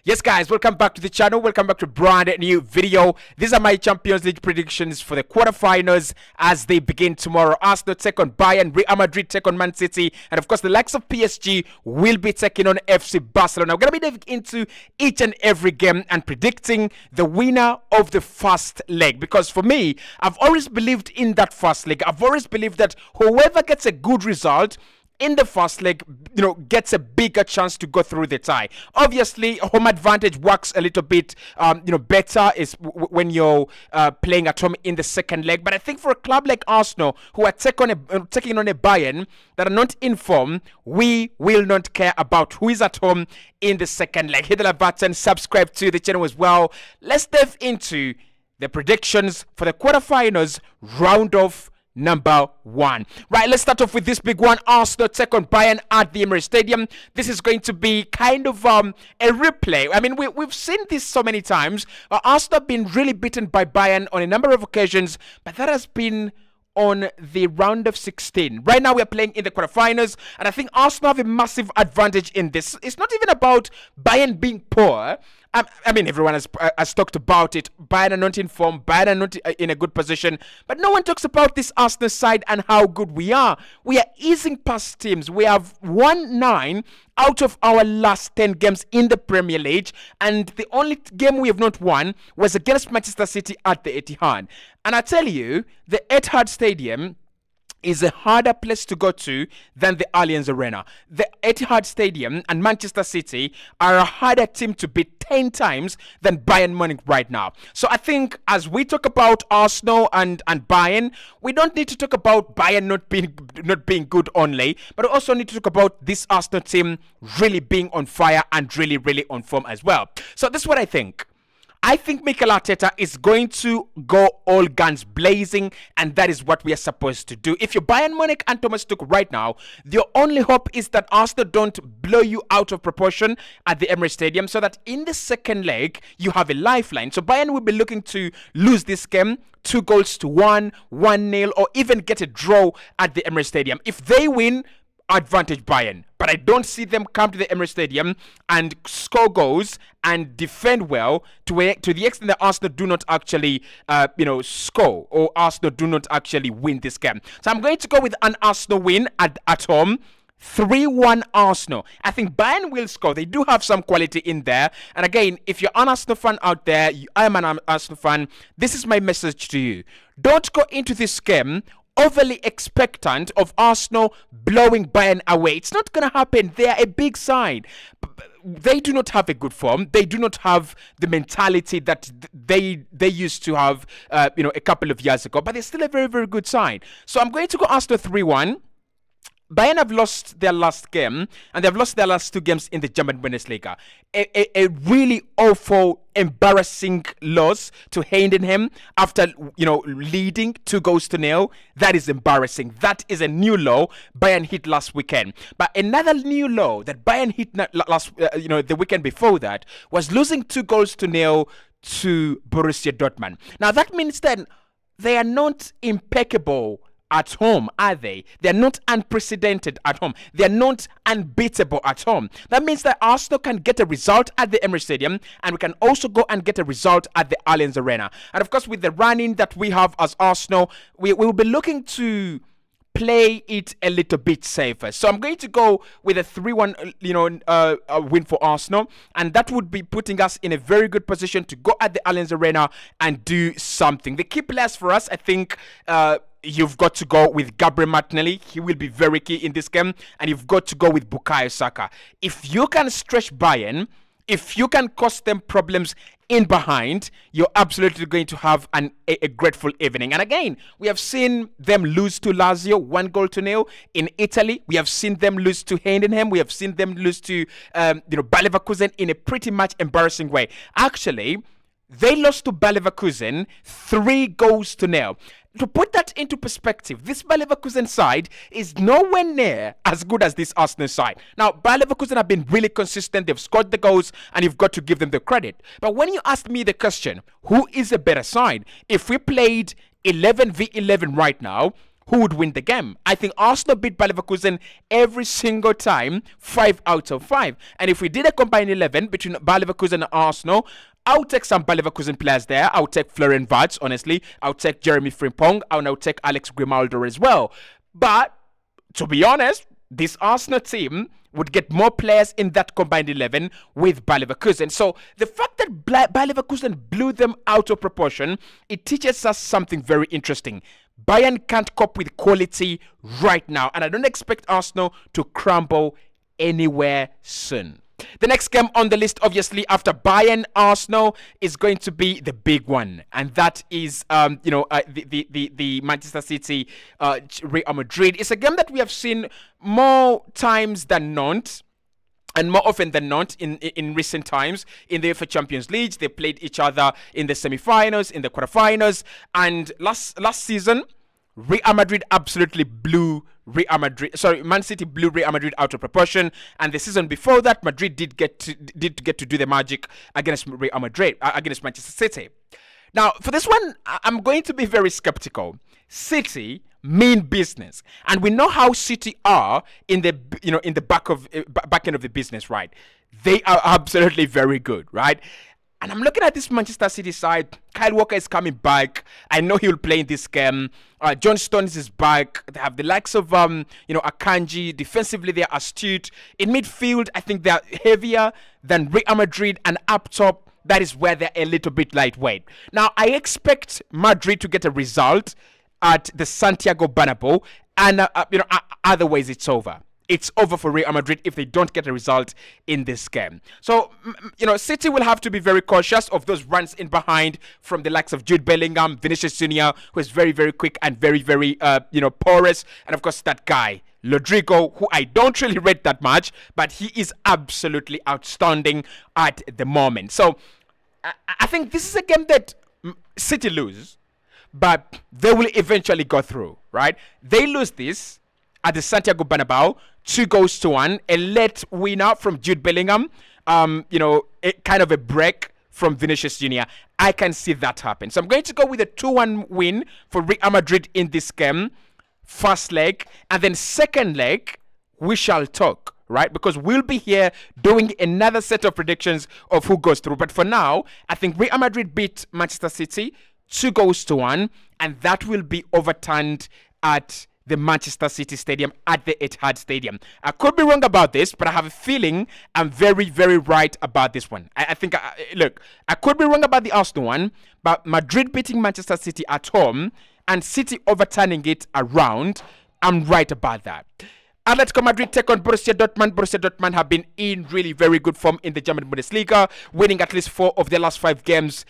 Yes, guys, welcome back to the channel. Welcome back to a brand new video. These are my Champions League predictions for the quarterfinals as they begin tomorrow. Arsenal take on Bayern, Real Madrid take on Man City, and of course, the likes of PSG will be taking on FC Barcelona. We're going to be diving into each and every game and predicting the winner of the first leg. Because for me, I've always believed in that first leg. I've always believed that whoever gets a good result in the first leg, gets a bigger chance to go through the tie. Obviously, home advantage works a little bit, better is when you're playing at home in the second leg. But I think for a club like Arsenal, who are taking on a Bayern that are not in form, we will not care about who is at home in the second leg. Hit the like button, subscribe to the channel as well. Let's dive into the predictions for the quarterfinals round of number 1. Right, let's start off with this big one. Arsenal take on Bayern at the Emirates Stadium. This is going to be kind of a replay. I mean, we've seen this so many times. Arsenal have been really beaten by Bayern on a number of occasions, but that has been on the round of 16. Right now, we are playing in the quarterfinals, and I think Arsenal have a massive advantage in this. It's not even about Bayern being poor. I mean, everyone has talked about it. Bayern are not in form. Bayern are not in a good position. But no one talks about this Arsenal side and how good we are. We are easing past teams. We have won 9 out of our last 10 games in the Premier League. And the only game we have not won was against Manchester City at the Etihad. And I tell you, the Etihad Stadium is a harder place to go to than the Allianz Arena. The Etihad Stadium and Manchester City are a harder team to beat 10 times than Bayern Munich right now. So I think as we talk about Arsenal and Bayern, we don't need to talk about Bayern not being good only, but we also need to talk about this Arsenal team really being on fire and really on form as well. So this is what I think. I think Mikel Arteta is going to go all guns blazing, and that is what we are supposed to do. If you're Bayern Munich and Thomas Tuchel right now, your only hope is that Arsenal don't blow you out of proportion at the Emirates Stadium, so that in the second leg, you have a lifeline. So Bayern will be looking to lose this game 2-1, 1-0, or even get a draw at the Emirates Stadium. If they win, advantage Bayern, but I don't see them come to the Emirates Stadium and score goals and defend well to the extent that Arsenal do not actually score, or Arsenal do not actually win this game. So I'm going to go with an Arsenal win at home. 3-1 Arsenal. I think Bayern will score. They do have some quality in there. And again, if you're an Arsenal fan out there, I am an Arsenal fan, this is my message to you. Don't go into this game overly expectant of Arsenal blowing Bayern away. It's not going to happen. They are a big side. They do not have a good form. They do not have the mentality that they used to have a couple of years ago. But they're still a very good side. So I'm going to go Arsenal 3-1. Bayern have lost their last game, and they've lost their last 2 games in the German Bundesliga. A really awful, embarrassing loss to Heidenheim after, leading 2-0. That is embarrassing. That is a new low Bayern hit last weekend. But another new low that Bayern hit the weekend before that was losing 2-0 to Borussia Dortmund. Now that means then they are not impeccable at home, are they? They're not unprecedented at home. They're not unbeatable at home. That means that Arsenal can get a result at the Emirates Stadium, and we can also go and get a result at the Allianz Arena. And of course, with the running that we have as Arsenal, we will be looking to play it a little bit safer. So I'm going to go with a 3-1 win for Arsenal, and that would be putting us in a very good position to go at the Allianz Arena and do something. The key players for us, I think, you've got to go with Gabriel Martinelli. He will be very key in this game. And you've got to go with Bukayo Saka. If you can stretch Bayern, if you can cause them problems in behind, you're absolutely going to have a grateful evening. And again, we have seen them lose to Lazio 1-0 in Italy. We have seen them lose to Heidenheim. We have seen them lose to Bayer Leverkusen in a pretty much embarrassing way. Actually, they lost to Bayer Leverkusen 3-0. To put that into perspective, this Bayer Leverkusen side is nowhere near as good as this Arsenal side. Now, Bayer Leverkusen have been really consistent. They've scored the goals, and you've got to give them the credit. But when you ask me the question, who is a better side? If we played 11v11 right now, who would win the game. I think Arsenal beat Bayer Leverkusen every single time, 5 out of 5. And if we did a combined 11 between Bayer Leverkusen and Arsenal, I'll take some Bayer Leverkusen players there. I'll take Florian Wirtz, honestly. I'll take Jeremy Frimpong. I'll take Alex Grimaldo as well. But to be honest, this Arsenal team would get more players in that combined 11 with Bayer Leverkusen. So the fact that Bayer Leverkusen blew them out of proportion, it teaches us something very interesting. Bayern can't cope with quality right now, and I don't expect Arsenal to crumble anywhere soon. The next game on the list, obviously, after Bayern Arsenal, is going to be the big one, and that is, the Manchester City Real Madrid. It's a game that we have seen more times than not. And more often than not, in recent times, in the UEFA Champions League, they played each other in the semi-finals, in the quarterfinals, and last season, Real Madrid absolutely blew Man City blew Real Madrid out of proportion, and the season before that, Madrid did get to do the magic against Real Madrid, against Manchester City. Now, for this one, I'm going to be very skeptical. City mean business, and we know how City are in the back end of the business, right? They are absolutely very good, right? And I'm looking at this Manchester City side. Kyle Walker is coming back. I know he'll play in this game. John Stones is back. They have the likes of Akanji. Defensively, they're astute. In midfield, I think they're heavier than Real Madrid, and up top, that is where they're a little bit lightweight. Now, I expect Madrid to get a result at the Santiago Bernabeu, and otherwise it's over. It's over for Real Madrid if they don't get a result in this game. So, City will have to be very cautious of those runs in behind from the likes of Jude Bellingham, Vinicius Junior, who is very, very quick and very, very, porous. And of course, that guy, Rodrigo, who I don't really rate that much, but he is absolutely outstanding at the moment. So, I think this is a game that City lose, but they will eventually go through, right? They lose this at the Santiago Bernabeu, 2-1, a late winner from Jude Bellingham, a kind of a break from Vinicius Junior. I can see that happen. So I'm going to go with a 2-1 win for Real Madrid in this game, first leg, and then second leg, we shall talk, right? Because we'll be here doing another set of predictions of who goes through. But for now, I think Real Madrid beat Manchester City 2-1, and that will be overturned at the Manchester City Stadium, at the Etihad Stadium. I could be wrong about this, but I have a feeling I'm very, very right about this one. I think, I could be wrong about the Arsenal one, but Madrid beating Manchester City at home and City overturning it around, I'm right about that. Atletico Madrid take on Borussia Dortmund. Borussia Dortmund have been in really very good form in the German Bundesliga, winning at least 4 of their last 5 games,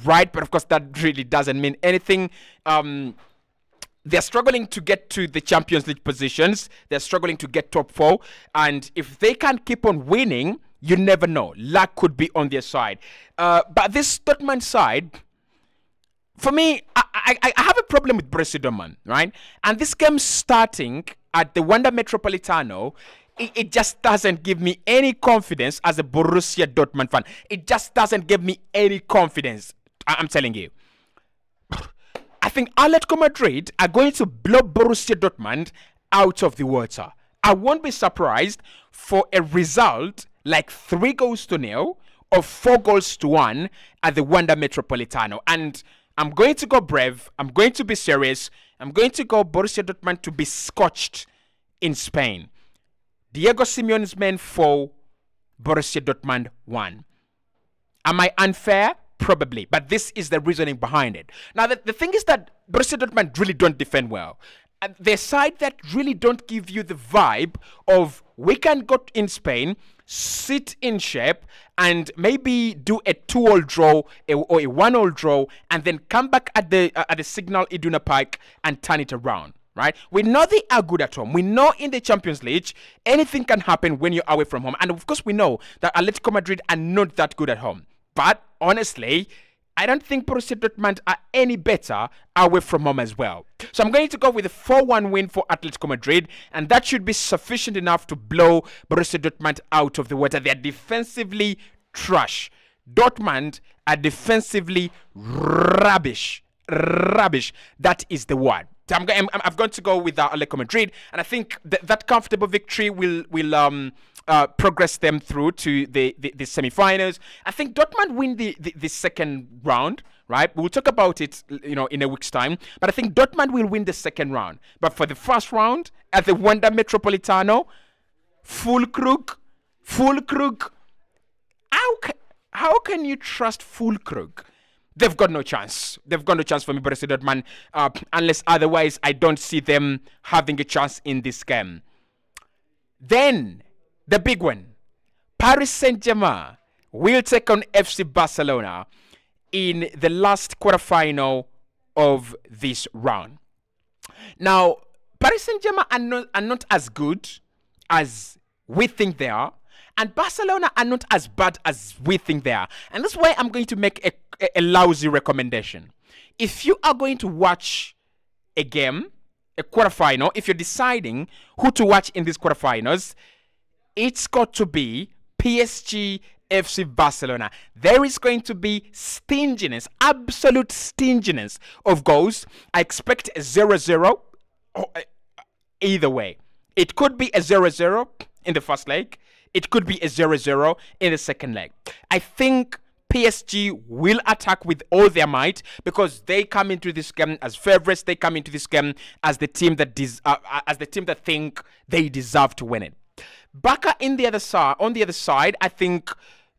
right? But of course, that really doesn't mean anything. They're struggling to get to the Champions League positions. They're struggling to get top 4. And if they can't keep on winning, you never know. Luck could be on their side. But this Dortmund side, for me, I have a problem with Borussia Dortmund, right? And this game starting at the Wanda Metropolitano, it just doesn't give me any confidence as a Borussia Dortmund fan. It just doesn't give me any confidence. I'm telling you. I think Atletico Madrid are going to blow Borussia Dortmund out of the water. I won't be surprised for a result like 3-0 or 4-1 at the Wanda Metropolitano. And I'm going to go brave. I'm going to be serious. I'm going to go Borussia Dortmund to be scorched in Spain. Diego Simeone's men 4, Borussia Dortmund 1. Am I unfair? Probably, but this is the reasoning behind it. Now, the thing is that Borussia Dortmund really don't defend well. And they're side that really don't give you the vibe of we can go in Spain, sit in shape, and maybe do a 2-all draw or a 1-all draw, and then come back at the Signal Iduna Park and turn it around. Right? We know they are good at home. We know in the Champions League, anything can happen when you're away from home. And of course, we know that Atletico Madrid are not that good at home. But honestly, I don't think Borussia Dortmund are any better away from home as well. So I'm going to go with a 4-1 win for Atletico Madrid, and that should be sufficient enough to blow Borussia Dortmund out of the water. They are defensively trash. Dortmund are defensively rubbish. Rubbish. That is the word. So I've gone to go with Atletico Madrid, and I think that comfortable victory will progress them through to the semi-finals. I think Dortmund win the second round, right? We'll talk about it, in a week's time. But I think Dortmund will win the second round. But for the first round at the Wanda Metropolitano, Füllkrug. How can you trust Füllkrug? They've got no chance. They've got no chance for me, Borussia Dortmund. Unless otherwise, I don't see them having a chance in this game. Then, the big one. Paris Saint-Germain will take on FC Barcelona in the last quarterfinal of this round. Now, Paris Saint-Germain are not as good as we think they are. And Barcelona are not as bad as we think they are. And that's why I'm going to make a lousy recommendation. If you are going to watch a game, a quarterfinal, if you're deciding who to watch in these quarterfinals, it's got to be PSG FC Barcelona. There is going to be stinginess, absolute stinginess of goals. I expect a 0-0 either way. It could be a 0-0 in the first leg. It could be a 0-0 in the second leg. I think PSG will attack with all their might because they come into this game as favorites. They come into this game as the team that think they deserve to win it. Barca on the other side, I think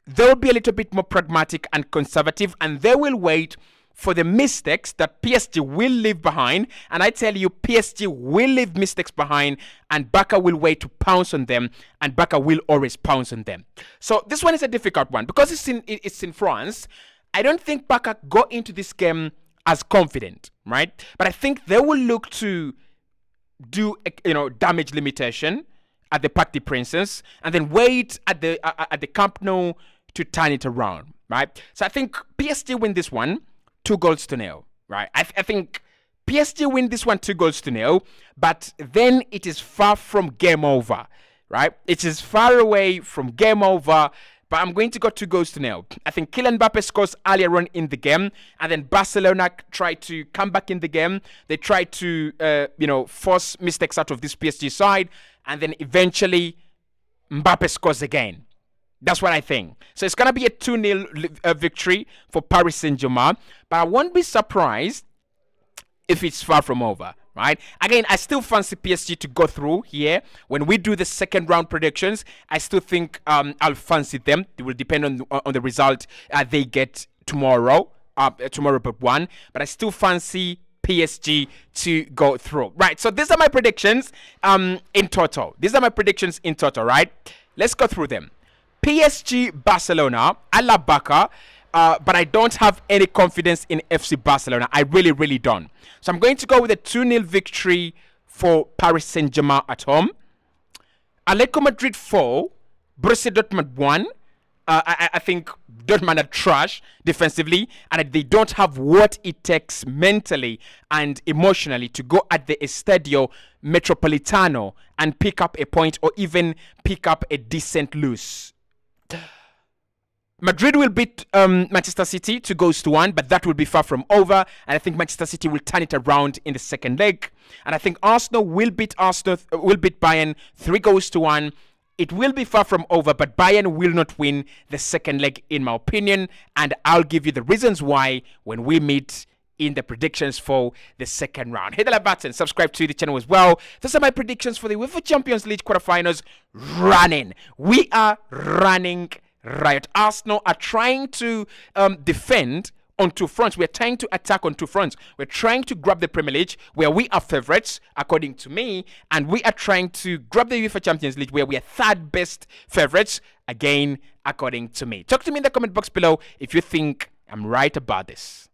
they'll be a little bit more pragmatic and conservative, and they will wait for the mistakes that PSG will leave behind. And I tell you, PSG will leave mistakes behind, and Barca will wait to pounce on them, and Barca will always pounce on them. So this one is a difficult one because it's in France. I don't think Barca go into this game as confident, right? But I think they will look to do damage limitation at the Parc des Princes, and then wait at the Camp Nou to turn it around, right? So I think PSG win this one 2-0, right? I think PSG win this one 2-0, but then it is far from game over, right? It is far away from game over, but I'm going to go 2-0. I think Kylian Mbappe scores earlier on in the game, and then Barcelona try to come back in the game. They try to, force mistakes out of this PSG side, and then eventually Mbappe scores again. That's what I think. So it's going to be a 2-0 victory for Paris Saint-Germain. But I won't be surprised if it's far from over, right? Again, I still fancy PSG to go through here. When we do the second round predictions, I still think I'll fancy them. It will depend on the result they get tomorrow but one. But I still fancy PSG to go through. Right, so these are my predictions in total. Right? Let's go through them. PSG Barcelona, I love Barca, but I don't have any confidence in FC Barcelona. I really, really don't. So I'm going to go with a 2-0 victory for Paris Saint-Germain at home. Atletico Madrid 4, Borussia Dortmund 1. I think Dortmund are trash defensively, and they don't have what it takes mentally and emotionally to go at the Estadio Metropolitano and pick up a point or even pick up a decent lose. Madrid will beat Manchester City 2-1, but that will be far from over, and I think Manchester City will turn it around in the second leg. And I think Arsenal will beat Bayern 3-1. It will be far from over, but Bayern will not win the second leg, in my opinion, and I'll give you the reasons why when we meet in the predictions for the second round. Hit the like button, subscribe to the channel as well. Those are my predictions for the UEFA Champions League quarterfinals. We are running riot. Arsenal are trying to defend on two fronts. We're trying to attack on two fronts. We're trying to grab the Premier League, where we are favorites, according to me, and we are trying to grab the UEFA Champions League, where we are third best favorites, again, according to me. Talk to me in the comment box below if you think I'm right about this.